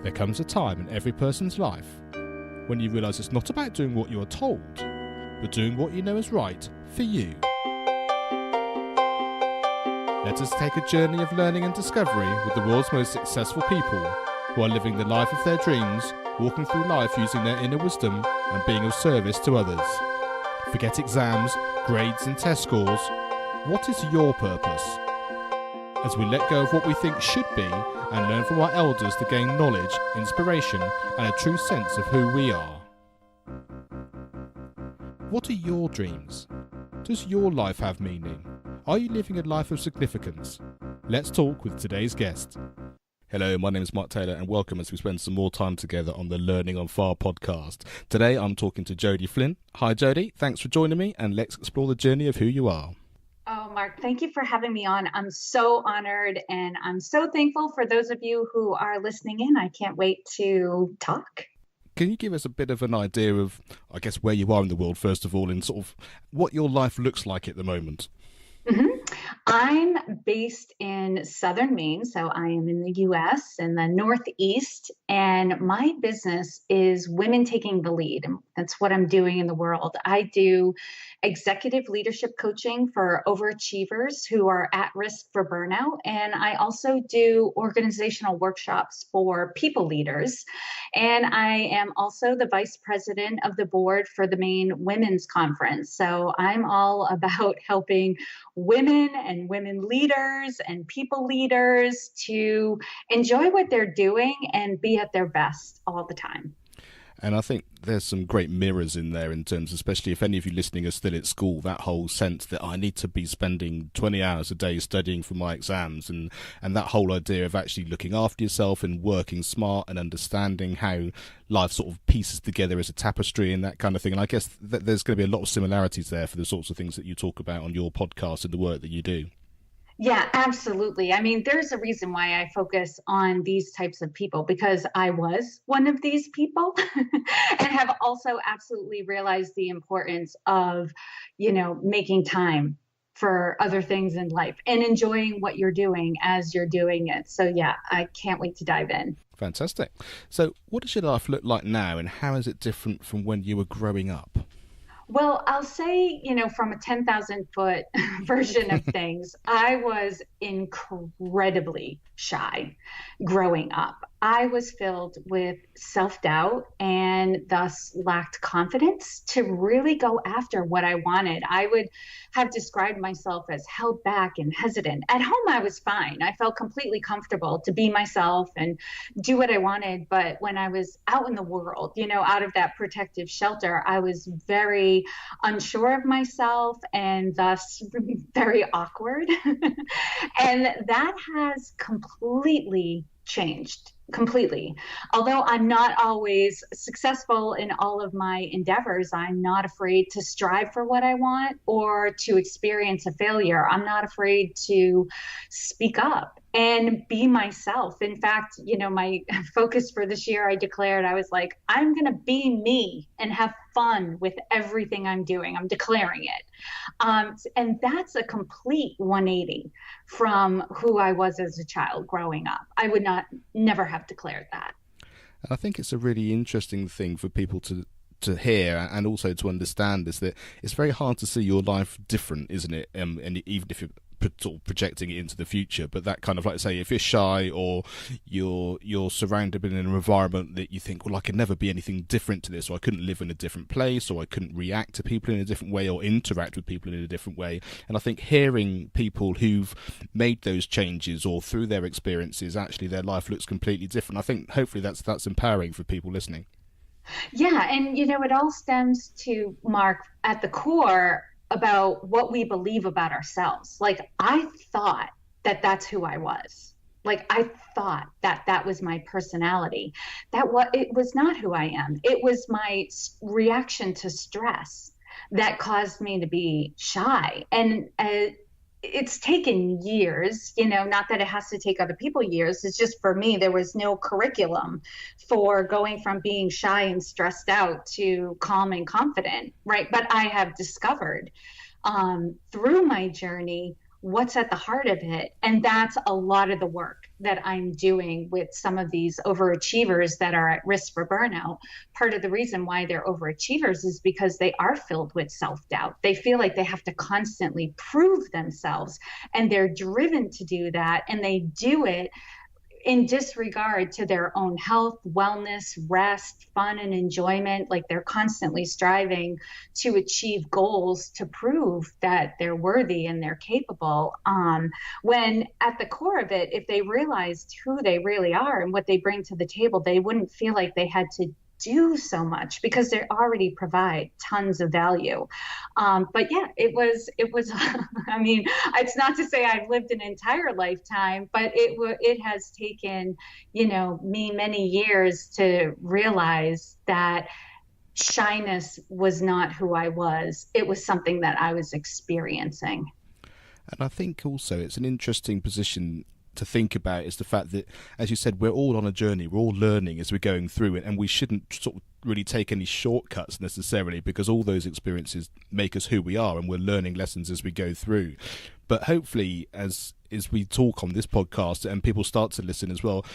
There comes a time in every person's life when you realise it's not about doing what you are told, but doing what you know is right for you. Let us take a journey of learning and discovery with the world's most successful people who are living the life of their dreams, walking through life using their inner wisdom and being of service to others. Forget exams, grades and test scores. What is your purpose? As we let go of what we think should be and learn from our elders to gain knowledge, inspiration and a true sense of who we are. What are your dreams? Does your life have meaning? Are you living a life of significance? Let's talk with today's guest. Hello, my name is Mark Taylor and welcome as we spend some more time together on the Learning on Fire podcast. Today I'm talking to Jodi Flynn. Hi Jodi, thanks for joining me and let's explore the journey of who you are. Oh, Mark, thank you for having me on. I'm so honored and I'm so thankful for those of you who are listening in. I can't wait to talk. Can you give us a bit of an idea of, I guess, where you are in the world, first of all, and sort of what your life looks like at the moment? I'm based in southern Maine, so I am in the U.S. in the Northeast, and my business is women taking the lead, and that's what I'm doing in the world. I do executive leadership coaching for overachievers who are at risk for burnout, and I also do organizational workshops for people leaders, and I am also the vice president of the board for the Maine Women's Conference, so I'm all about helping women and women leaders and people leaders to enjoy what they're doing and be at their best all the time. And I think there's some great mirrors in there in terms, especially if any of you listening are still at school, that whole sense that I need to be spending 20 hours a day studying for my exams and that whole idea of actually looking after yourself and working smart and understanding how life sort of pieces together as a tapestry and that kind of thing. And I guess that there's going to be a lot of similarities there for the sorts of things that you talk about on your podcast and the work that you do. Yeah, absolutely. I mean, there's a reason why I focus on these types of people, because I was one of these people and have also absolutely realized the importance of, making time for other things in life and enjoying what you're doing as you're doing it. So yeah, I can't wait to dive in. Fantastic. So what does your life look like now and how is it different from when you were growing up? Well, I'll say, from a 10,000 foot version of things, I was incredibly shy growing up. I was filled with self-doubt and thus lacked confidence to really go after what I wanted. I would have described myself as held back and hesitant. At home, I was fine. I felt completely comfortable to be myself and do what I wanted. But when I was out in the world, out of that protective shelter, I was very unsure of myself and thus very awkward. And that has completely changed. Completely. Although I'm not always successful in all of my endeavors, I'm not afraid to strive for what I want or to experience a failure. I'm not afraid to speak up and be myself. In fact, my focus for this year, I declared, I was like, I'm going to be me and have fun with everything I'm doing. I'm declaring it. And that's a complete 180 from who I was as a child growing up. I would never have declared that. And I think it's a really interesting thing for people to hear and also to understand is that it's very hard to see your life different, isn't it? And even if you're sort of projecting it into the future, but that kind of, like, say, if you're shy or you're surrounded in an environment that you think, well, I can never be anything different to this, or I couldn't live in a different place, or I couldn't react to people in a different way or interact with people in a different way. And I think hearing people who've made those changes or through their experiences, actually their life looks completely different. I think hopefully that's empowering for people listening. Yeah, and it all stems to, Mark, at the core about what we believe about ourselves. Like, I thought that that's who I was. Like, I thought that was my personality. It was not who I am. It was my reaction to stress that caused me to be shy. And it's taken years, not that it has to take other people years. It's just, for me, there was no curriculum for going from being shy and stressed out to calm and confident, right? But I have discovered through my journey what's at the heart of it. And that's a lot of the work that I'm doing with some of these overachievers that are at risk for burnout, part of the reason why they're overachievers is because they are filled with self-doubt. They feel like they have to constantly prove themselves, and they're driven to do that, and they do it in disregard to their own health, wellness, rest, fun, and enjoyment. Like they're constantly striving to achieve goals to prove that they're worthy and they're capable. When at the core of it, if they realized who they really are and what they bring to the table, they wouldn't feel like they had to do so much because they already provide tons of value. But yeah, it was, I mean, it's not to say I've lived an entire lifetime, but it has taken, me many years to realize that shyness was not who I was. It was something that I was experiencing. And I think also it's an interesting position to think about is the fact that, as you said, we're all on a journey, we're all learning as we're going through it, and we shouldn't sort of really take any shortcuts necessarily, because all those experiences make us who we are, and we're learning lessons as we go through. But hopefully, as we talk on this podcast and people start to listen as well,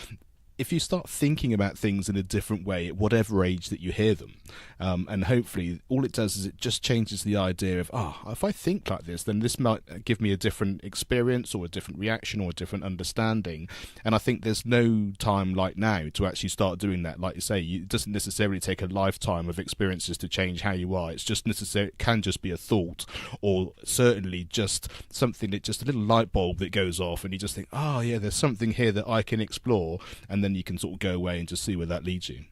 if you start thinking about things in a different way at whatever age that you hear them, and hopefully all it does is it just changes the idea of, if I think like this, then this might give me a different experience or a different reaction or a different understanding. And I think there's no time like now to actually start doing that. Like you say, it doesn't necessarily take a lifetime of experiences to change how you are. It's just it can just be a thought, or certainly just something that just a little light bulb that goes off, and you just think, yeah, there's something here that I can explore, and then you can sort of go away and just see where that leads you.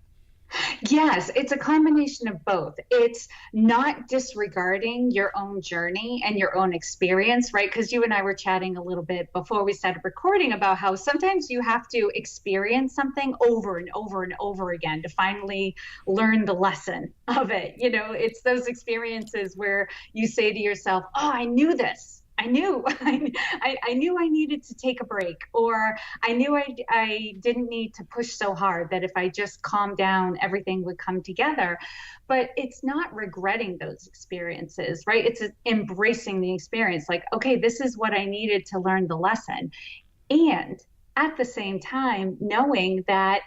Yes, it's a combination of both. It's not disregarding your own journey and your own experience, right? Because you and I were chatting a little bit before we started recording about how sometimes you have to experience something over and over and over again to finally learn the lesson of it. It's those experiences where you say to yourself, I knew this. I knew I needed to take a break, or I knew I didn't need to push so hard, that if I just calmed down, everything would come together. But it's not regretting those experiences, right? It's embracing the experience. Like, okay, this is what I needed to learn the lesson. And at the same time, knowing that,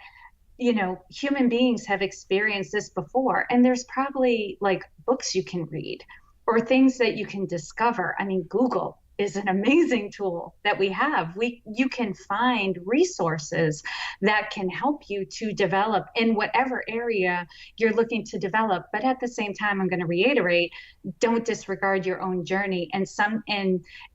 human beings have experienced this before, and there's probably like books you can read or things that you can discover. I mean, Google is an amazing tool that we have. You can find resources that can help you to develop in whatever area you're looking to develop. But at the same time, I'm going to reiterate, don't disregard your own journey. And some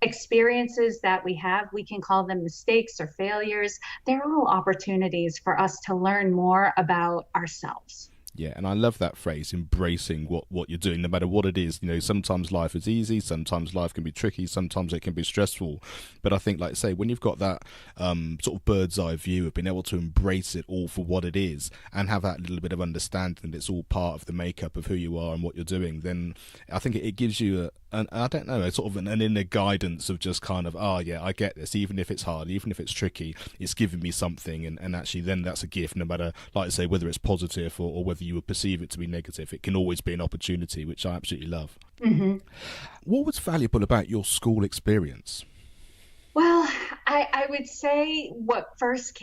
experiences that we have, we can call them mistakes or failures. They're all opportunities for us to learn more about ourselves. Yeah, and I love that phrase, embracing what you're doing, no matter what it is. Sometimes life is easy, sometimes life can be tricky, sometimes it can be stressful. But I think, like I say, when you've got that sort of bird's eye view of being able to embrace it all for what it is and have that little bit of understanding that it's all part of the makeup of who you are and what you're doing, then I think it gives you a sort of an inner guidance of just kind of, yeah, I get this. Even if it's hard, even if it's tricky, it's giving me something. And actually then that's a gift, no matter, like I say, whether it's positive or whether you would perceive it to be negative. It can always be an opportunity, which I absolutely love. Mm-hmm. What was valuable about your school experience? Well, I would say what first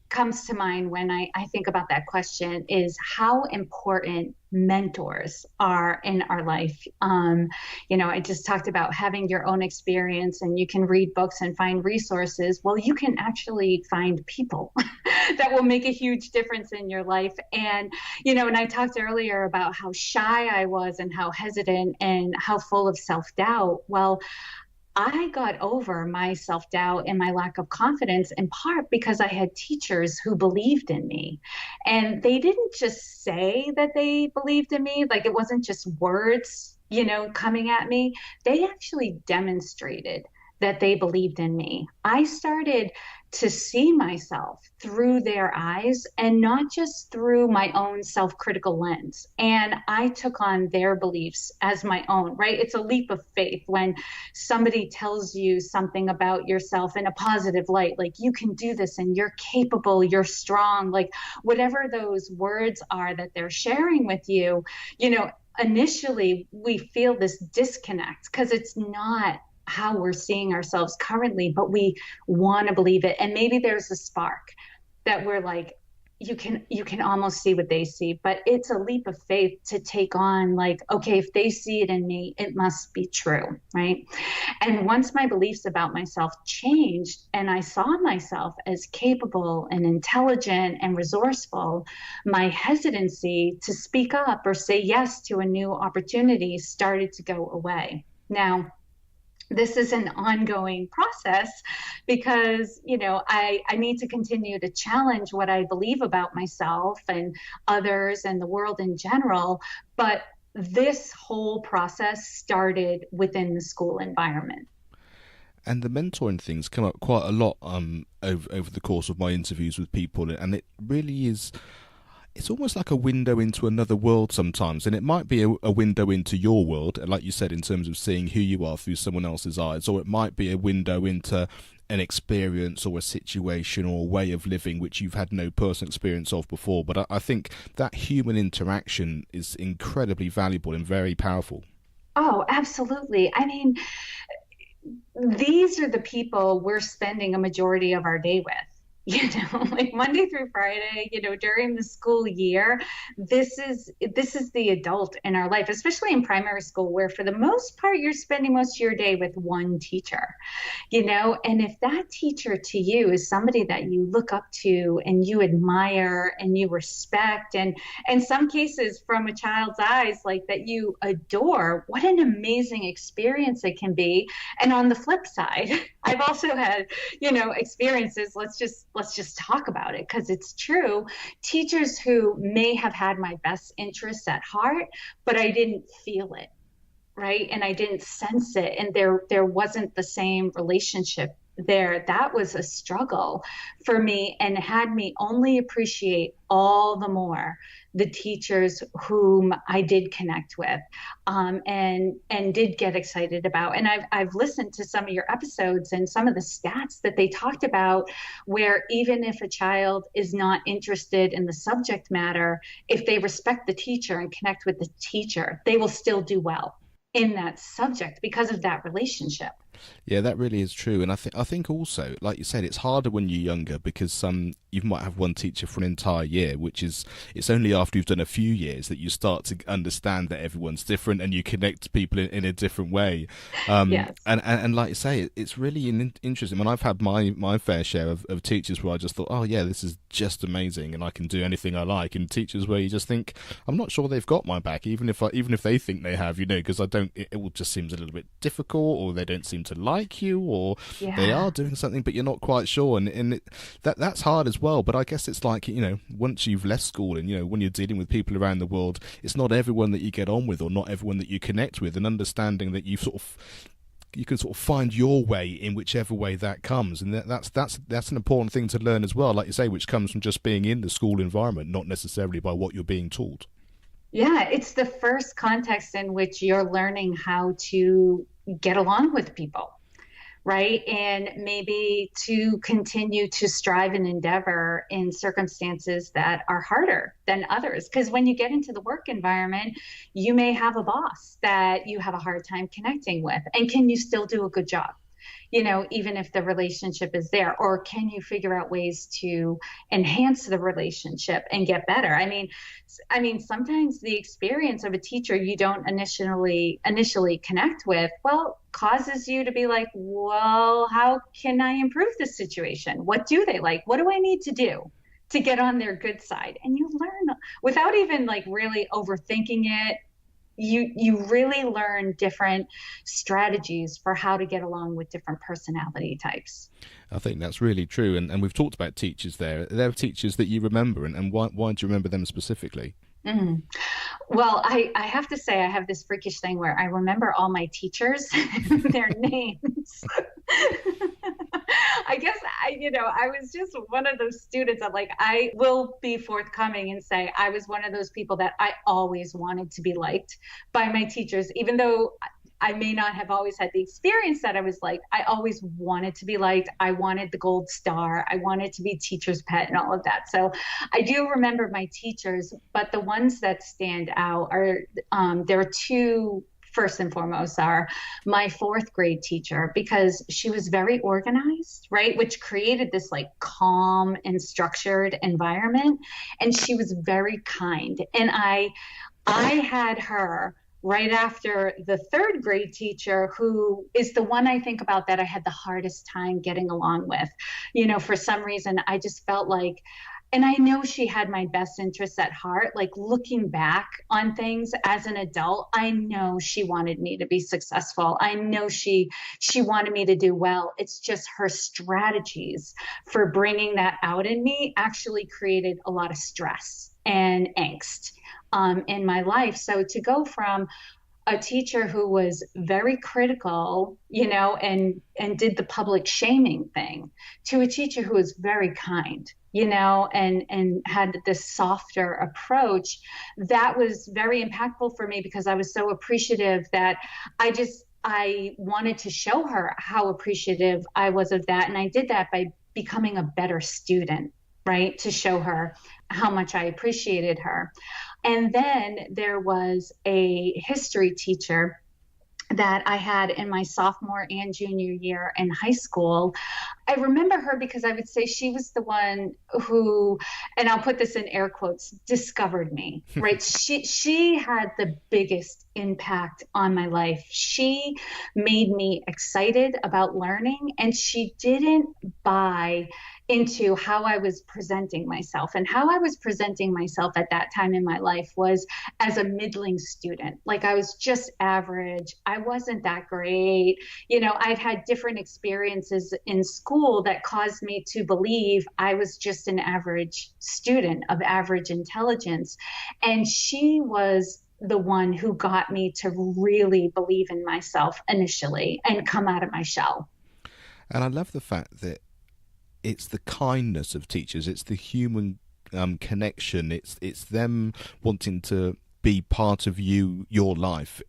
comes to mind when I think about that question is how important mentors are in our life. I just talked about having your own experience, and you can read books and find resources. Well, you can actually find people that will make a huge difference in your life. And, and I talked earlier about how shy I was and how hesitant and how full of self-doubt. Well, I got over my self-doubt and my lack of confidence in part because I had teachers who believed in me. And they didn't just say that they believed in me, like it wasn't just words, coming at me. They actually demonstrated that they believed in me. I started to see myself through their eyes and not just through my own self-critical lens. And I took on their beliefs as my own, right? It's a leap of faith when somebody tells you something about yourself in a positive light, like you can do this and you're capable, you're strong, like whatever those words are that they're sharing with you, initially we feel this disconnect because it's not how we're seeing ourselves currently, but we want to believe it. And maybe there's a spark that we're like, you can almost see what they see, but it's a leap of faith to take on, like, okay, if they see it in me, it must be true, right? And once my beliefs about myself changed and I saw myself as capable and intelligent and resourceful, my hesitancy to speak up or say yes to a new opportunity started to go away. Now, this is an ongoing process because, I need to continue to challenge what I believe about myself and others and the world in general. But this whole process started within the school environment. And the mentoring things come up quite a lot over the course of my interviews with people, and it really is. It's almost like a window into another world sometimes, and it might be a window into your world, like you said, in terms of seeing who you are through someone else's eyes, or it might be a window into an experience or a situation or a way of living which you've had no personal experience of before. But I think that human interaction is incredibly valuable and very powerful. Oh, absolutely. I mean, these are the people we're spending a majority of our day with. Like Monday through Friday, during the school year, this is the adult in our life, especially in primary school, where for the most part, you're spending most of your day with one teacher, and if that teacher to you is somebody that you look up to and you admire and you respect, and in some cases from a child's eyes, like that you adore, what an amazing experience it can be. And on the flip side, I've also had, experiences, let's just talk about it because it's true. Teachers who may have had my best interests at heart, but I didn't feel it, right? And I didn't sense it. And there wasn't the same relationship there. That was a struggle for me and had me only appreciate all the more the teachers whom I did connect with, and did get excited about. And I've listened to some of your episodes and some of the stats that they talked about, where even if a child is not interested in the subject matter, if they respect the teacher and connect with the teacher, they will still do well in that subject because of that relationship. Yeah, that really is true. And I think also, like you said, it's harder when you're younger because you might have one teacher for an entire year, it's only after you've done a few years that you start to understand that everyone's different and you connect to people in a different way. Yes. And like you say, it's really interesting. I mean, I've had my fair share of teachers where I just thought, oh yeah, this is just amazing and I can do anything I like. And teachers where you just think, I'm not sure they've got my back, even if they think they have, because I don't. It all just seems a little bit difficult, or they don't seem to like you, or they are doing something but you're not quite sure, and that's hard as well. But I guess it's like, once you've left school and when you're dealing with people around the world, it's not everyone that you get on with or not everyone that you connect with, and understanding that you can sort of find your way in whichever way that comes, and that's an important thing to learn as well, like you say, which comes from just being in the school environment, not necessarily by what you're being taught. Yeah, it's the first context in which you're learning how to get along with people, right? And maybe to continue to strive and endeavor in circumstances that are harder than others. Because when you get into the work environment, you may have a boss that you have a hard time connecting with. And can you still do a good job? Even if the relationship is there, or can you figure out ways to enhance the relationship and get better? I mean, sometimes the experience of a teacher you don't initially connect with, well, causes you to be like, well, how can I improve this situation? What do they like? What do I need to do to get on their good side? And you learn without even like really overthinking it. You really learn different strategies for how to get along with different personality types. I think that's really true. And we've talked about teachers there. There are teachers that you remember, and why do you remember them specifically? Mm. Well, I have to say I have this freakish thing where I remember all my teachers, their names. I guess I was just one of those students that, like, I will be forthcoming and say I was one of those people that I always wanted to be liked by my teachers, even though I may not have always had the experience that I was liked. I always wanted to be liked. I wanted the gold star. I wanted to be teacher's pet and all of that. So I do remember my teachers, but the ones that stand out are there are two first and foremost are my fourth grade teacher, because she was very organized, right? Which created this like calm and structured environment. And she was very kind. And I had her right after the third grade teacher, who is the one I think about that I had the hardest time getting along with. For some reason, I just felt like, and I know she had my best interests at heart. Like looking back on things as an adult, I know she wanted me to be successful. I know she wanted me to do well. It's just her strategies for bringing that out in me actually created a lot of stress and angst in my life. So to go from a teacher who was very critical, and did the public shaming thing, to a teacher who was very kind, and had this softer approach, that was very impactful for me, because I was so appreciative that I wanted to show her how appreciative I was of that. And I did that by becoming a better student, right? To show her how much I appreciated her. And then there was a history teacher that I had in my sophomore and junior year in high school. I remember her because I would say she was the one who, and I'll put this in air quotes, discovered me, right? She had the biggest impact on my life. She made me excited about learning, and she didn't buy into how I was presenting myself. And how I was presenting myself at that time in my life was as a middling student. Like I was just average. I wasn't that great. I'd had different experiences in school that caused me to believe I was just an average student of average intelligence. And she was the one who got me to really believe in myself initially and come out of my shell. And I love the fact that it's the kindness of teachers, it's the human connection, it's them wanting to be part of your life.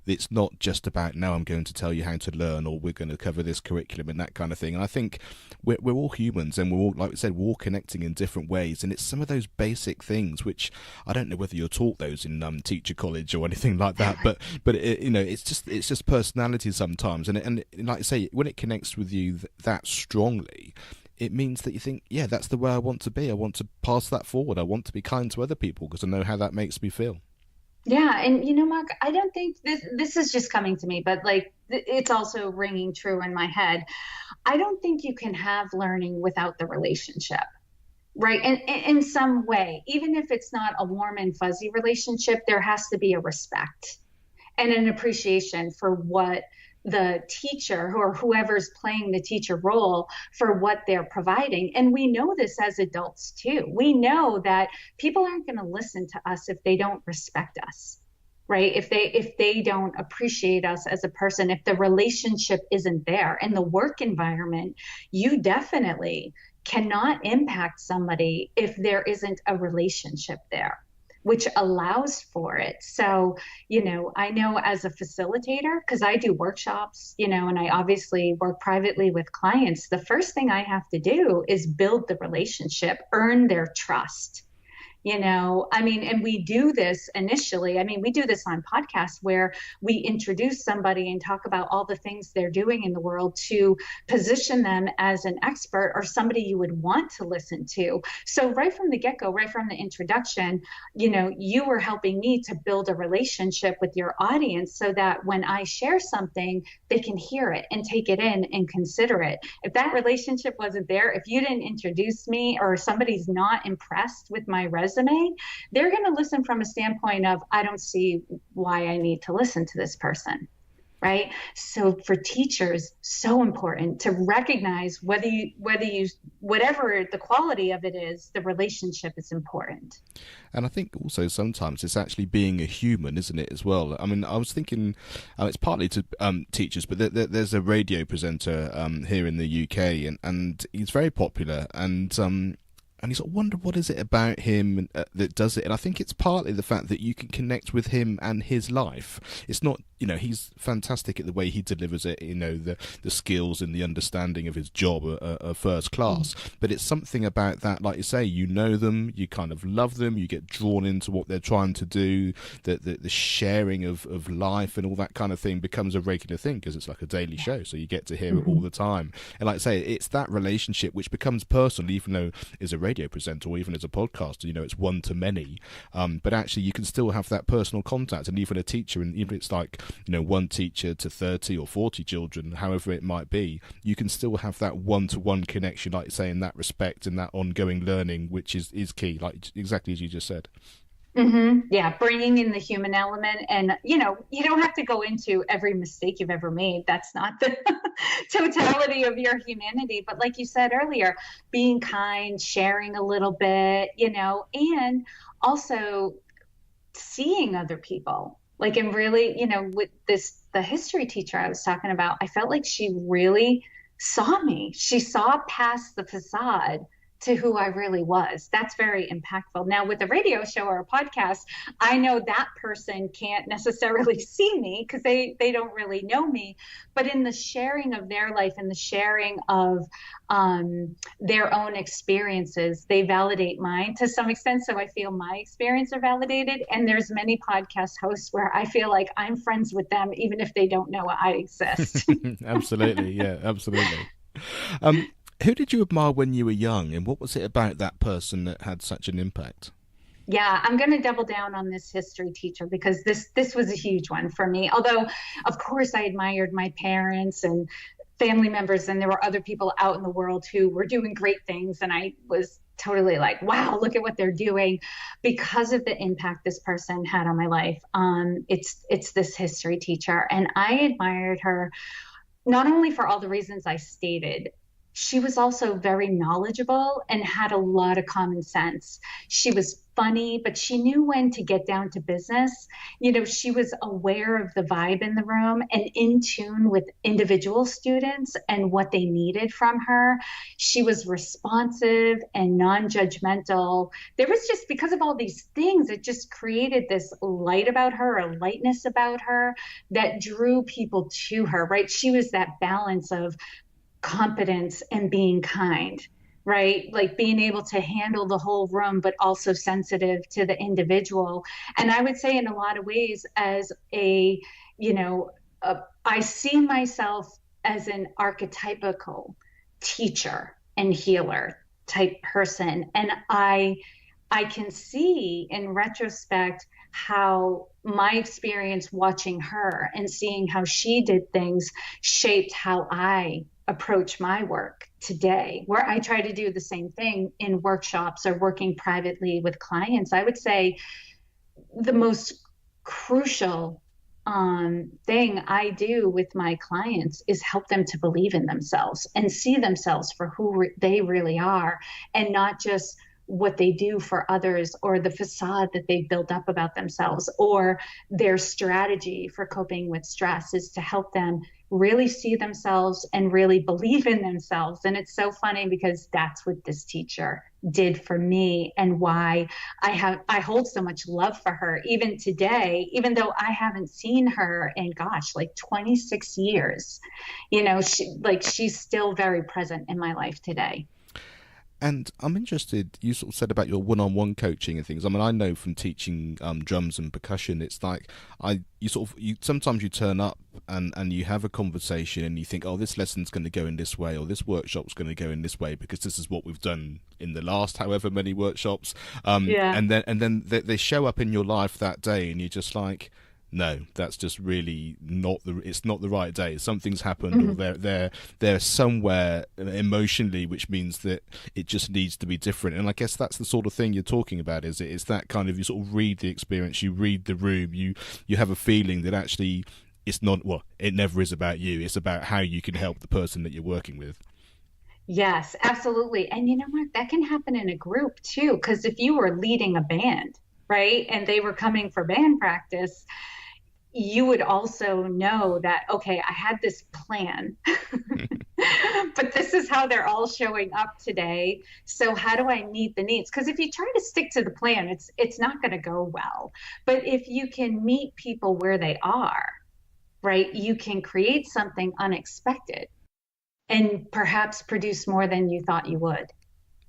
It's not just about, now I'm going to tell you how to learn, or we're going to cover this curriculum and that kind of thing. And I think we're all humans, and we're all, like we said, we're all connecting in different ways. And it's some of those basic things, which I don't know whether you're taught those in teacher college or anything like that, but it's just personality sometimes. And like I say, when it connects with you that strongly, it means that you think, yeah, that's the way I want to be. I want to pass that forward. I want to be kind to other people because I know how that makes me feel. Yeah. And, Mark, I don't think this is just coming to me, but like, it's also ringing true in my head. I don't think you can have learning without the relationship, right? And in some way, even if it's not a warm and fuzzy relationship, there has to be a respect and an appreciation for what the teacher or whoever's playing the teacher role, for what they're providing. And we know this as adults too. We know that people aren't going to listen to us if they don't respect us, right? If they don't appreciate us as a person, if the relationship isn't there. In the work environment, you definitely cannot impact somebody if there isn't a relationship there, which allows for it. So, I know as a facilitator, because I do workshops, and I obviously work privately with clients, the first thing I have to do is build the relationship, earn their trust. And we do this initially. We do this on podcasts where we introduce somebody and talk about all the things they're doing in the world to position them as an expert or somebody you would want to listen to. So right from the get-go, right from the introduction, you were helping me to build a relationship with your audience so that when I share something, they can hear it and take it in and consider it. If that relationship wasn't there, if you didn't introduce me, or somebody's not impressed with my resume, they're going to listen from a standpoint of, I don't see why I need to listen to this person, right? So for teachers, so important to recognize whether whatever the quality of it is, the relationship is important. And I think also sometimes it's actually being a human, isn't it, as well? I was thinking, it's partly to teachers, but there's a radio presenter here in the UK, and he's very popular, and and you sort of wonder what is it about him that does it. And I think it's partly the fact that you can connect with him and his life. It's not, he's fantastic at the way he delivers it. The skills and the understanding of his job are first class. But it's something about that, like you say, them, you kind of love them, you get drawn into what they're trying to do. The sharing of life and all that kind of thing becomes a regular thing because it's like a daily show, so you get to hear it all the time. And like I say, it's that relationship which becomes personal, even though as a radio presenter or even as a podcaster, it's one to many, but actually you can still have that personal contact. And even a teacher, and even if it's like one teacher to 30 or 40 children, however it might be, you can still have that one-to-one connection, like you say, in that respect and that ongoing learning, which is key, like exactly as you just said. Yeah, bringing in the human element. And, you don't have to go into every mistake you've ever made. That's not the totality of your humanity. But like you said earlier, being kind, sharing a little bit, and also seeing other people. Like, and really, with the history teacher I was talking about, I felt like she really saw me. She saw past the facade to who I really was. That's very impactful. Now with a radio show or a podcast, I know that person can't necessarily see me because they don't really know me, but in the sharing of their life and the sharing of their own experiences, they validate mine to some extent. So I feel my experience are validated. And there's many podcast hosts where I feel like I'm friends with them, even if they don't know I exist. Absolutely. Yeah, absolutely. Who did you admire when you were young, and what was it about that person that had such an impact? Yeah, I'm going to double down on this history teacher because this was a huge one for me. Although, of course, I admired my parents and family members, and there were other people out in the world who were doing great things, and I was totally like, wow, look at what they're doing. Because of the impact this person had on my life, it's this history teacher, and I admired her not only for all the reasons I stated. She was also very knowledgeable and had a lot of common sense. She was funny, but she knew when to get down to business. She was aware of the vibe in the room and in tune with individual students and what they needed from her. She was responsive and non-judgmental. There was just, because of all these things, it just created this light about her, a lightness about her that drew people to her, right? She was that balance of competence and being kind, right? Like being able to handle the whole room, but also sensitive to the individual. And I would say in a lot of ways as I see myself as an archetypical teacher and healer type person. And I can see in retrospect how my experience watching her and seeing how she did things shaped how I approach my work today, where I try to do the same thing in workshops or working privately with clients. I would say the most crucial thing I do with my clients is help them to believe in themselves and see themselves for who they really are, and not just what they do for others or the facade that they built up about themselves or their strategy for coping with stress. Is to help them really see themselves and really believe in themselves. And it's so funny because that's what this teacher did for me, and why I hold so much love for her even today, even though I haven't seen her in 26 years. She's still very present in my life today. And I'm interested, you sort of said about your one-on-one coaching and things. I mean, I know from teaching drums and percussion, it's like sometimes you turn up and you have a conversation and you think, oh, this lesson's going to go in this way, or this workshop's going to go in this way because this is what we've done in the last however many workshops. And then they show up in your life that day, and you're just like, no, that's just really it's not the right day. Something's happened, or they're somewhere emotionally, which means that it just needs to be different. And I guess that's the sort of thing you're talking about, is it? It's that kind of, you sort of read the experience, you read the room, you have a feeling that actually it's not, well, it never is about you. It's about how you can help the person that you're working with. Yes, absolutely. And you know what? That can happen in a group too, because if you were leading a band, right, and they were coming for band practice, you would also know that, okay, I had this plan but this is how they're all showing up today. So how do I meet the needs? Because if you try to stick to the plan, it's not going to go well. But if you can meet people where they are, right, you can create something unexpected and perhaps produce more than you thought you would.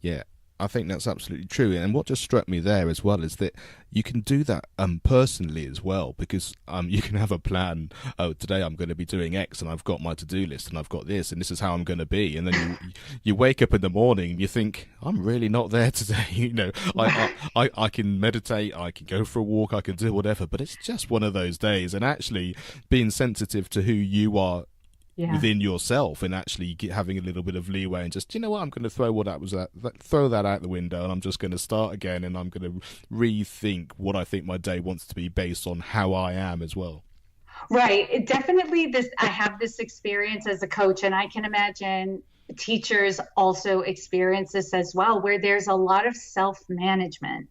Yeah, I think that's absolutely true. And what just struck me there as well is that you can do that personally as well, because you can have a plan. Oh, today I'm going to be doing X, and I've got my to-do list, and I've got this, and this is how I'm going to be. And then you wake up in the morning and you think, I'm really not there today. I can meditate, I can go for a walk, I can do whatever, but it's just one of those days. And actually being sensitive to who you are within yourself, and actually having a little bit of leeway, and just, you know what, I'm going to throw that out the window, and I'm just going to start again, and I'm going to rethink what I think my day wants to be based on how I am as well. Right. It definitely, I have this experience as a coach, and I can imagine teachers also experience this as well, where there's a lot of self-management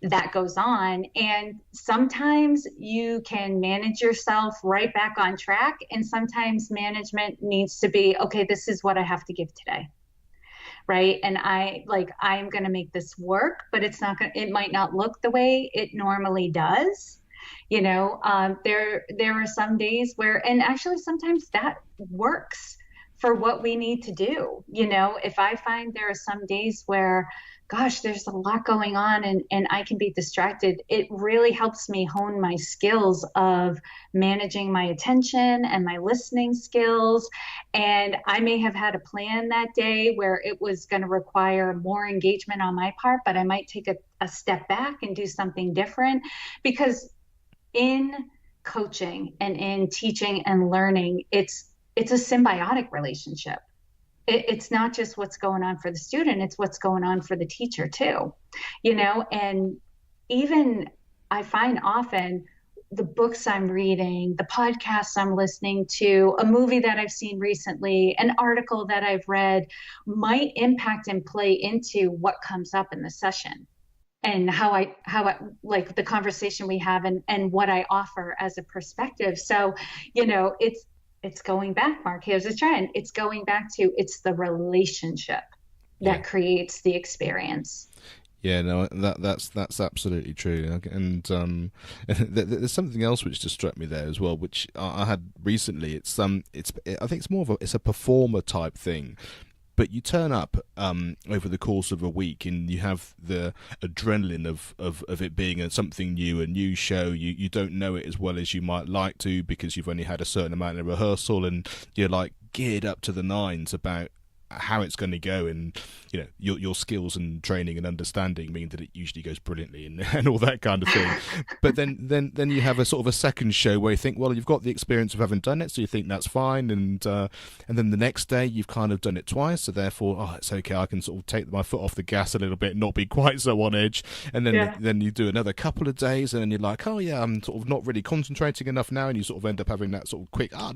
that goes on. And sometimes you can manage yourself right back on track. And sometimes management needs to be, okay, this is what I have to give today. Right. And I'm going to make this work, but it might not look the way it normally does. There are some days where, and actually sometimes that works for what we need to do. If I find there are some days where, gosh, there's a lot going on and I can be distracted, it really helps me hone my skills of managing my attention and my listening skills. And I may have had a plan that day where it was going to require more engagement on my part, but I might take a step back and do something different, because in coaching and in teaching and learning, it's a symbiotic relationship. It's not just what's going on for the student, it's what's going on for the teacher too, and even I find often the books I'm reading, the podcasts I'm listening to, a movie that I've seen recently, an article that I've read might impact and play into what comes up in the session, and how I like the conversation we have, and what I offer as a perspective. So, it's going back, Mark. Here's a trend. It's going back to, it's the relationship that creates the experience. Yeah, no, that's absolutely true. And there's something else which just struck me there as well, which I had recently. I think it's more of a performer type thing. But you turn up over the course of a week, and you have the adrenaline of it being something new, a new show. You don't know it as well as you might like to, because you've only had a certain amount of rehearsal, and you're like geared up to the nines about how it's going to go, and your skills and training and understanding mean that it usually goes brilliantly, and all that kind of thing. But then you have a sort of a second show where you think, well, you've got the experience of having done it, so you think that's fine, and then the next day you've kind of done it twice, so therefore, it's okay, I can sort of take my foot off the gas a little bit, not be quite so on edge. And then you do another couple of days, and then you're like, oh yeah, I'm sort of not really concentrating enough now, and you sort of end up having that sort of quick, I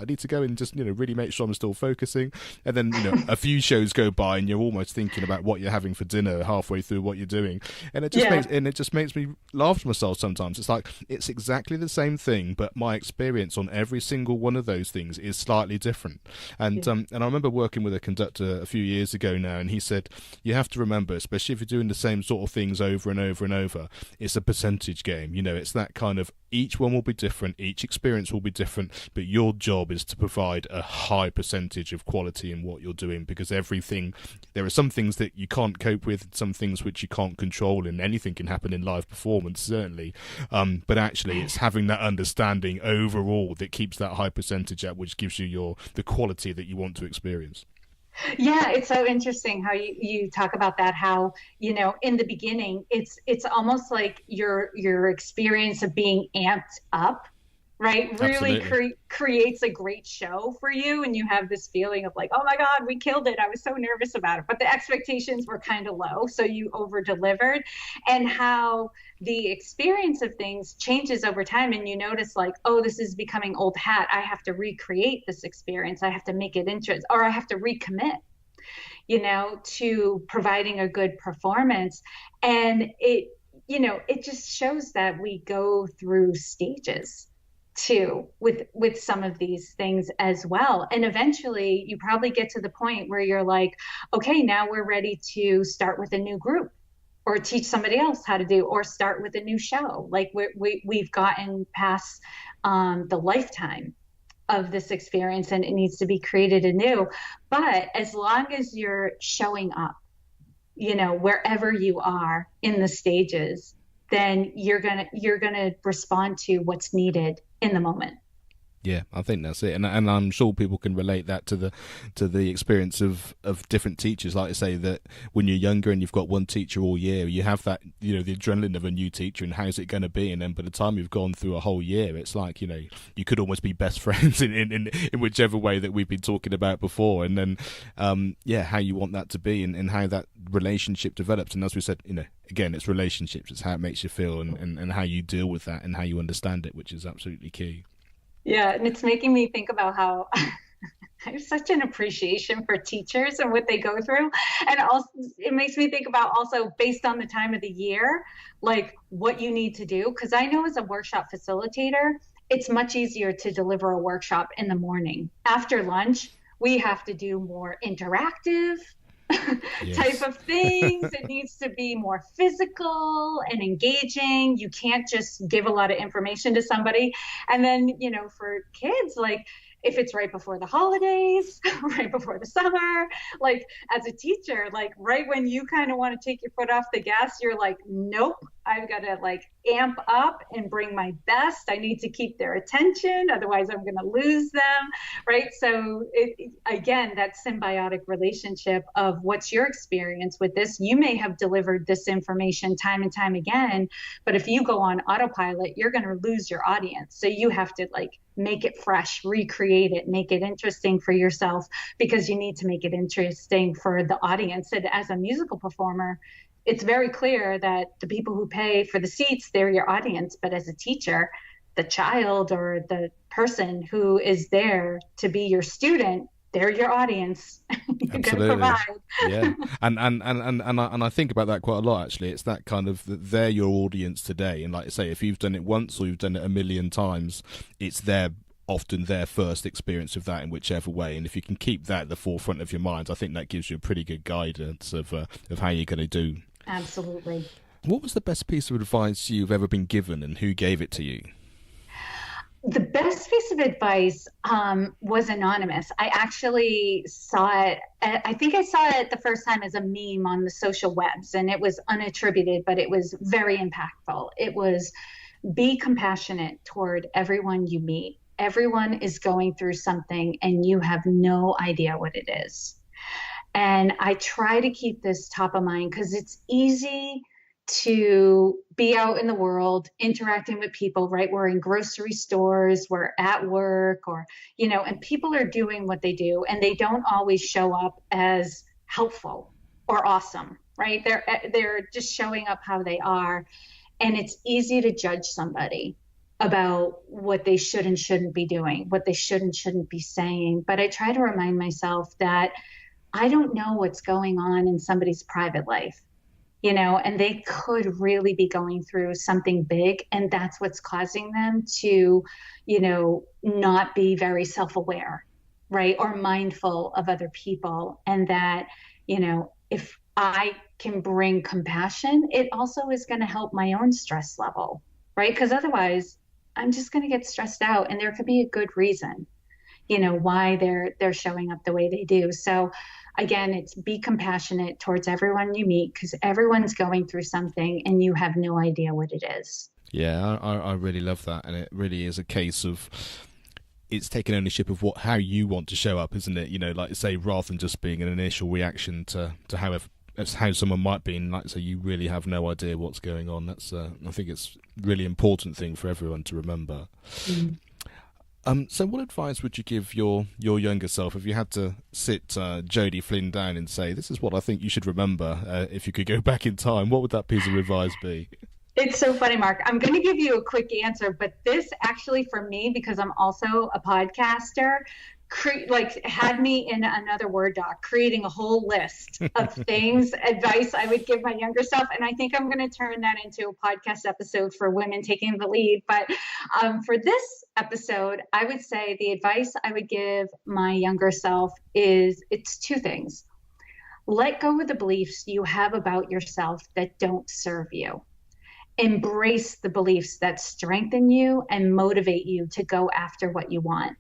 need to go and just really make sure I'm still focusing. And then a few shows go by, and you're almost thinking about what you're having for dinner halfway through what you're doing, and it just makes me laugh to myself sometimes. It's like, it's exactly the same thing, but my experience on every single one of those things is slightly different. And and I remember working with a conductor a few years ago now, and he said, you have to remember, especially if you're doing the same sort of things over and over and over, it's a percentage game. It's that kind of, each one will be different, each experience will be different, but your job is to provide a high percentage of quality in what you're doing, because there are some things that you can't cope with, some things which you can't control, and anything can happen in live performance, certainly. But actually, it's having that understanding overall that keeps that high percentage up, which gives you the quality that you want to experience. Yeah, it's so interesting how you talk about that, how, in the beginning, it's almost like your experience of being amped up, right? Really creates a great show for you. And you have this feeling of like, oh my God, we killed it. I was so nervous about it. But the expectations were kind of low, so you over delivered. And how the experience of things changes over time. And you notice like, oh, this is becoming old hat. I have to recreate this experience. I have to make it interesting, or I have to recommit, to providing a good performance. And it just shows that we go through stages too with some of these things as well. And eventually you probably get to the point where you're like, okay, now we're ready to start with a new group or teach somebody else how to do, or start with a new show. Like we've gotten past the lifetime of this experience, and it needs to be created anew. But as long as you're showing up, wherever you are in the stages, then you're gonna respond to what's needed in the moment. Yeah, I think that's it, and I'm sure people can relate that to the experience of different teachers. Like I say, that when you're younger and you've got one teacher all year, you have that, the adrenaline of a new teacher and how's it going to be, and then by the time you've gone through a whole year, it's like you could almost be best friends in whichever way that we've been talking about before, and then how you want that to be and how that relationship develops. And as we said, again, it's relationships, it's how it makes you feel and how you deal with that and how you understand it, which is absolutely key. Yeah, and it's making me think about how I have such an appreciation for teachers and what they go through. And also, it makes me think about also based on the time of the year, like what you need to do. Because I know as a workshop facilitator, it's much easier to deliver a workshop in the morning. After lunch, we have to do more interactive type of things. It needs to be more physical and engaging. You can't just give a lot of information to somebody. And then, for kids, like if it's right before the holidays, right before the summer, like as a teacher, like right when you kind of want to take your foot off the gas, you're like, nope, I've got to like amp up and bring my best. I need to keep their attention. Otherwise I'm going to lose them. Right. So again, that symbiotic relationship of what's your experience with this? You may have delivered this information time and time again, but if you go on autopilot, you're going to lose your audience. So you have to like make it fresh, recreate it, make it interesting for yourself, because you need to make it interesting for the audience. And as a musical performer, it's very clear that the people who pay for the seats, they're your audience. But as a teacher, the child or the person who is there to be your student, they're your audience. You're Absolutely. Gonna provide. Yeah, and I think about that quite a lot. Actually, it's that kind of they're your audience today, and like I say, if you've done it once or you've done it a million times, it's often their first experience of that in whichever way. And if you can keep that at the forefront of your mind, I think that gives you a pretty good guidance of how you're going to do. Absolutely. What was the best piece of advice you've ever been given, and who gave it to you? The best piece of advice was anonymous. I actually saw it. I think I saw it the first time as a meme on the social webs, and it was unattributed, but it was very impactful. It was, be compassionate toward everyone you meet. Everyone is going through something and you have no idea what it is. And I try to keep this top of mind because it's easy to be out in the world interacting with people, right? We're in grocery stores, we're at work, or, and people are doing what they do and they don't always show up as helpful or awesome, right? They're just showing up how they are. And it's easy to judge somebody about what they should and shouldn't be doing, what they should and shouldn't be saying. But I try to remind myself that I don't know what's going on in somebody's private life, and they could really be going through something big. And that's what's causing them to, not be very self-aware, right? Or mindful of other people. And that, if I can bring compassion, it also is going to help my own stress level, right? Because otherwise I'm just going to get stressed out, and there could be a good reason, why they're showing up the way they do. So again, it's be compassionate towards everyone you meet, because everyone's going through something and you have no idea what it is. Yeah, I really love that. And it really is a case of it's taking ownership of how you want to show up, isn't it? Like I say, rather than just being an initial reaction to how someone might be, and like I say, you really have no idea what's going on. That's I think it's a really important thing for everyone to remember. Mm. So what advice would you give your younger self if you had to sit Jodi Flynn down and say, this is what I think you should remember if you could go back in time? What would that piece of advice be? It's so funny, Mark. I'm going to give you a quick answer, but this actually for me, because I'm also a podcaster, had me in another Word doc, creating a whole list of things, advice I would give my younger self. And I think I'm going to turn that into a podcast episode for women taking the lead. But for this episode, I would say the advice I would give my younger self it's two things. Let go of the beliefs you have about yourself that don't serve you. Embrace the beliefs that strengthen you and motivate you to go after what you want.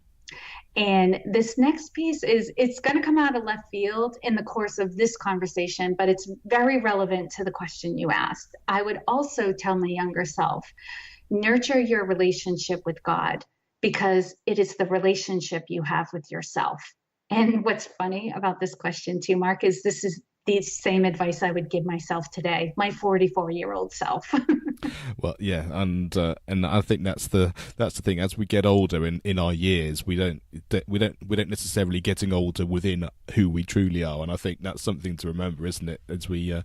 And this next piece it's going to come out of left field in the course of this conversation, but it's very relevant to the question you asked. I would also tell my younger self, nurture your relationship with God, because it is the relationship you have with yourself. And what's funny about this question too, Mark, is this is the same advice I would give myself today, my 44-year-old self. Well, yeah, and I think that's the thing. As we get older in our years, we don't necessarily getting older within who we truly are, and I think that's something to remember, isn't it? As we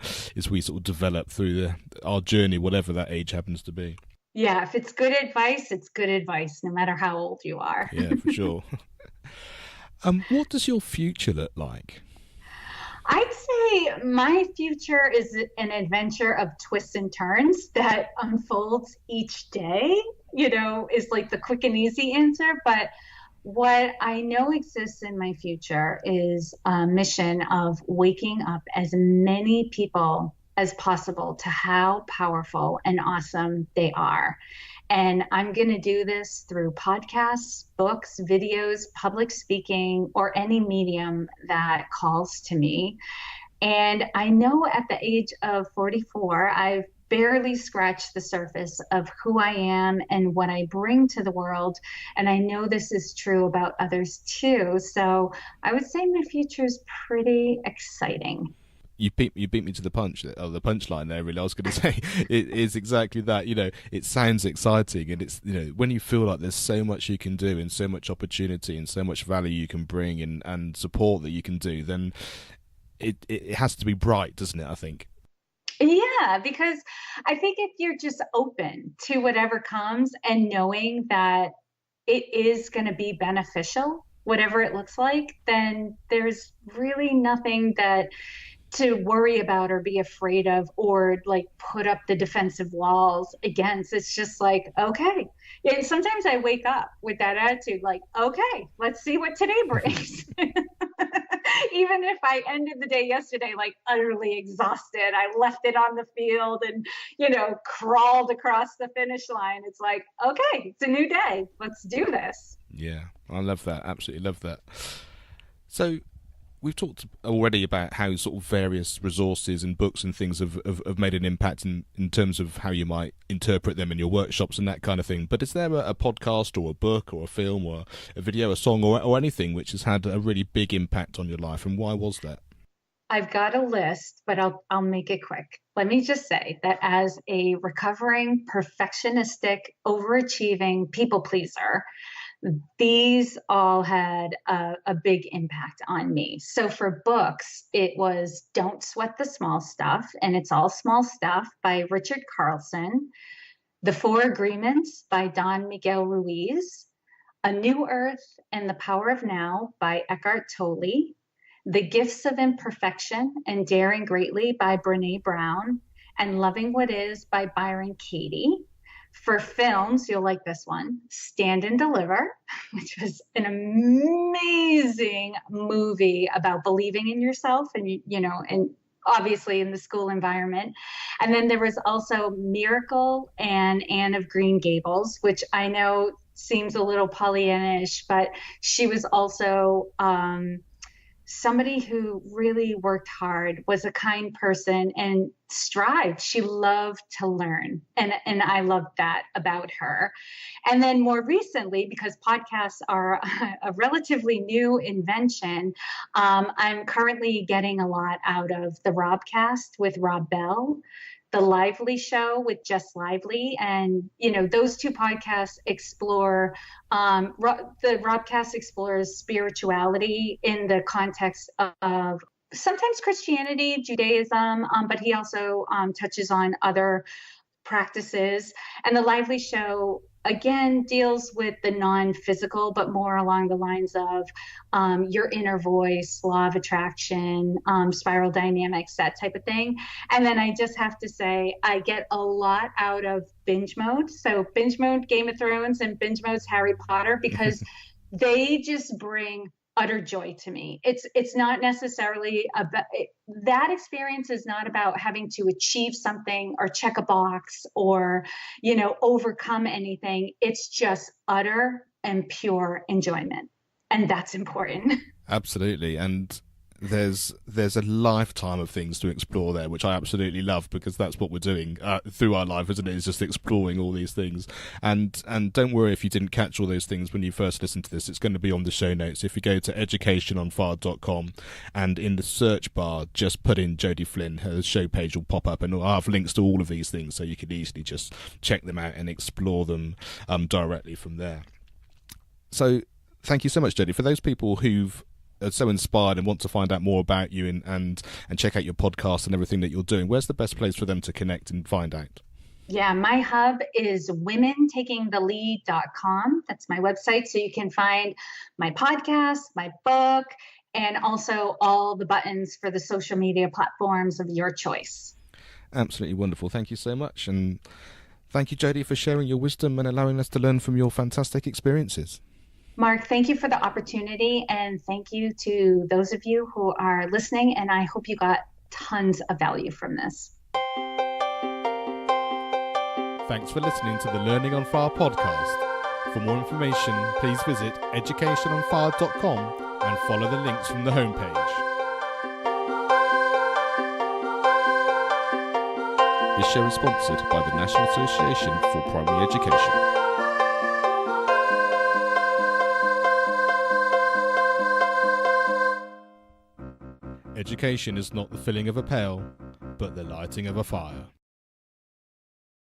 sort of develop through our journey, whatever that age happens to be. Yeah, if it's good advice, it's good advice, no matter how old you are. Yeah, for sure. What does your future look like? I'd say my future is an adventure of twists and turns that unfolds each day, is like the quick and easy answer. But what I know exists in my future is a mission of waking up as many people as possible to how powerful and awesome they are. And I'm going to do this through podcasts, books, videos, public speaking, or any medium that calls to me. And I know at the age of 44, I've barely scratched the surface of who I am and what I bring to the world. And I know this is true about others too. So I would say my future is pretty exciting. You beat me to the punchline there, really. I was going to say it is exactly that. It sounds exciting, and it's when you feel like there's so much you can do and so much opportunity and so much value you can bring and support that you can do, then it has to be bright, doesn't it? I think. Yeah, because I think if you're just open to whatever comes and knowing that it is going to be beneficial, whatever it looks like, then there's really nothing to worry about or be afraid of or like put up the defensive walls against. It's just like, okay. And sometimes I wake up with that attitude, like, okay, let's see what today brings. Even if I ended the day yesterday like utterly exhausted, I left it on the field and crawled across the finish line. It's like, okay, it's a new day, let's do this. Yeah, I love that. Absolutely love that. So we've talked already about how sort of various resources and books and things have made an impact in terms of how you might interpret them in your workshops and that kind of thing. But is there a podcast or a book or a film or a video, a song or anything which has had a really big impact on your life, and why was that? I've got a list, but I'll make it quick. Let me just say that as a recovering, perfectionistic, overachieving people pleaser, these all had a big impact on me. So for books, it was Don't Sweat the Small Stuff, and it's all small stuff by Richard Carlson. The Four Agreements by Don Miguel Ruiz. A New Earth and the Power of Now by Eckhart Tolle. The Gifts of Imperfection and Daring Greatly by Brene Brown. And Loving What Is by Byron Katie. For films, you'll like this one, Stand and Deliver, which was an amazing movie about believing in yourself and, and obviously in the school environment. And then there was also Miracle and Anne of Green Gables, which I know seems a little Pollyannish, but she was also somebody who really worked hard, was a kind person, and strived. She loved to learn. And I loved that about her. And then more recently, because podcasts are a relatively new invention, I'm currently getting a lot out of the Robcast with Rob Bell, The Lively Show with Jess Lively. And, those two podcasts explore, the Robcast explores spirituality in the context of sometimes Christianity, Judaism, but he also touches on other practices. And the Lively Show, again, deals with the non-physical, but more along the lines of your inner voice, law of attraction, spiral dynamics, that type of thing. And then I just have to say, I get a lot out of binge mode. So binge mode Game of Thrones and binge mode's Harry Potter, because they just bring utter joy to me. It's not necessarily about that experience is not about having to achieve something or check a box or, overcome anything. It's just utter and pure enjoyment. And that's important. Absolutely. And there's a lifetime of things to explore there, which I absolutely love, because that's what we're doing through our life, isn't it? Is just exploring all these things. And don't worry if you didn't catch all those things when you first listened to this. It's going to be on the show notes. If you go to educationonfire.com and in the search bar just put in Jodi Flynn, her show page will pop up, and I'll have links to all of these things, so you could easily just check them out and explore them directly from there. So thank you so much, Jodi. For those people who've are so inspired and want to find out more about you and check out your podcast and everything that you're doing, where's the best place for them to connect and find out? Yeah, my hub is womentakingthelead.com. That's my website. So you can find my podcast, my book, and also all the buttons for the social media platforms of your choice. Absolutely wonderful. Thank you so much. And thank you, Jodi, for sharing your wisdom and allowing us to learn from your fantastic experiences. Mark, thank you for the opportunity, and thank you to those of you who are listening, and I hope you got tons of value from this. Thanks for listening to the Learning on Fire podcast. For more information, please visit educationonfire.com and follow the links from the homepage. This show is sponsored by the National Association for Primary Education. Education is not the filling of a pail, but the lighting of a fire.